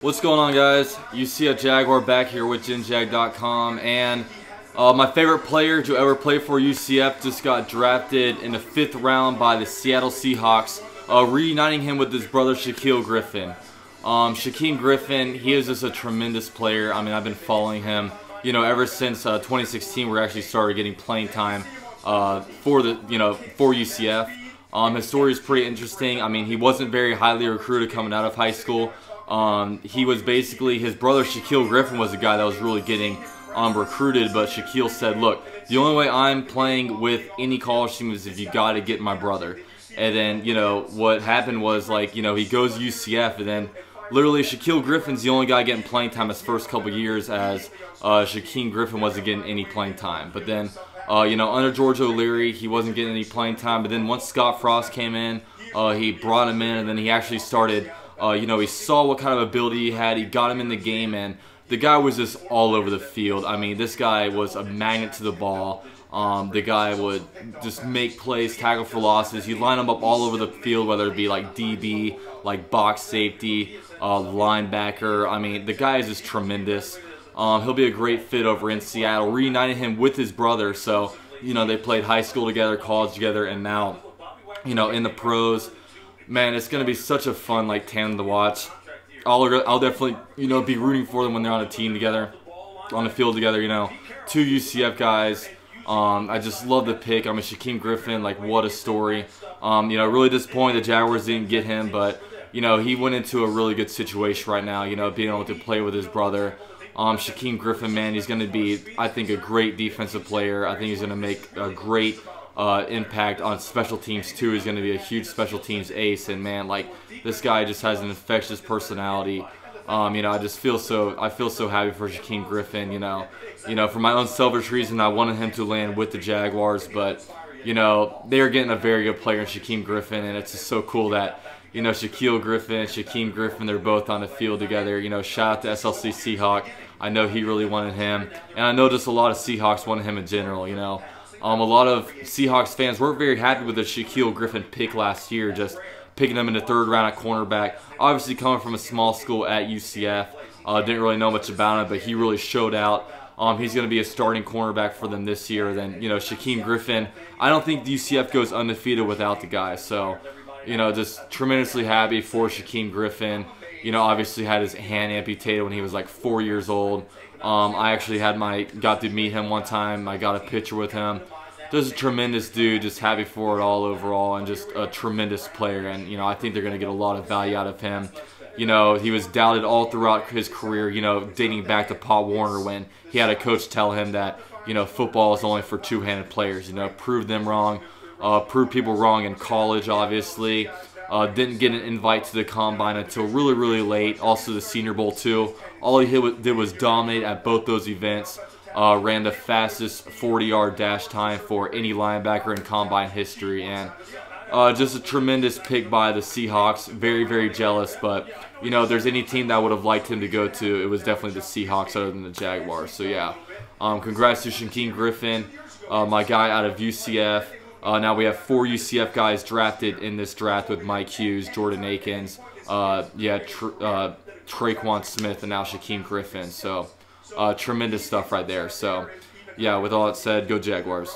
What's going on, guys? UCF Jaguar back here with GenJag.com, and my favorite player to ever play for UCF just got drafted in the 5th round by the Seattle Seahawks, reuniting him with his brother Shaquem Griffin. Shaquem Griffin, he is just a tremendous player. I mean, I've been following him, ever since 2016. We actually started getting playing time for UCF. His story is pretty interesting. I mean, he wasn't very highly recruited coming out of high school. He was basically, his brother Shaquem Griffin was the guy that was really getting recruited, but Shaquem said, look, the only way I'm playing with any college team is if you got to get my brother. And then, what happened was, he goes to UCF, and then literally Shaquem Griffin's the only guy getting playing time his first couple years, as Shaquem Griffin wasn't getting any playing time. But then, under George O'Leary, he wasn't getting any playing time. But then once Scott Frost came in, he brought him in, and then he actually started, he saw what kind of ability he had. He got him in the game, and the guy was just all over the field. I mean, this guy was a magnet to the ball. The guy would just make plays, tackle for losses. He'd line them up all over the field, whether it be like DB, like box safety, linebacker. I mean, the guy is just tremendous. He'll be a great fit over in Seattle. Reunited him with his brother, so they played high school together, college together, and now in the pros. Man, it's gonna be such a fun tandem to watch. I'll definitely be rooting for them when they're on a team together, on the field together. Two UCF guys. I just love the pick. I mean, Shaquem Griffin, what a story. Really disappointed the Jaguars didn't get him, but he went into a really good situation right now. Being able to play with his brother. Shaquem Griffin, man, he's going to be, I think, a great defensive player. I think he's going to make a great impact on special teams too. He's going to be a huge special teams ace, and man, this guy just has an infectious personality. I feel so happy for Shaquem Griffin. For my own selfish reason, I wanted him to land with the Jaguars, but they are getting a very good player in Shaquem Griffin, and it's just so cool that Shaquem Griffin, they're both on the field together. Shout out to SLC Seahawk. I know he really wanted him, and I know just a lot of Seahawks wanted him in general. A lot of Seahawks fans weren't very happy with the Shaquem Griffin pick last year, just picking him in the 3rd round at cornerback. Obviously coming from a small school at UCF, didn't really know much about him, but he really showed out. He's going to be a starting cornerback for them this year. Then, Shaquem Griffin, I don't think the UCF goes undefeated without the guy. So, just tremendously happy for Shaquem Griffin. Obviously had his hand amputated when he was 4 years old. I actually got to meet him one time. I got a picture with him. Just a tremendous dude, just happy for it all overall, and just a tremendous player. And, I think they're going to get a lot of value out of him. He was doubted all throughout his career, dating back to Paul Warner, when he had a coach tell him that, football is only for two-handed players. Proved them wrong, proved people wrong in college, obviously. Didn't get an invite to the Combine until really, really late. Also the Senior Bowl, too. All he did was dominate at both those events. Ran the fastest 40-yard dash time for any linebacker in Combine history. And just a tremendous pick by the Seahawks. Very, very jealous. But, if there's any team that I would have liked him to go to, it was definitely the Seahawks other than the Jaguars. So, yeah. Congrats to Shaquem Griffin, my guy out of UCF. Now we have 4 UCF guys drafted in this draft with Mike Hughes, Jordan Akins, Traquan Smith, and now Shaquem Griffin. So, tremendous stuff right there. So, yeah, with all that said, go Jaguars.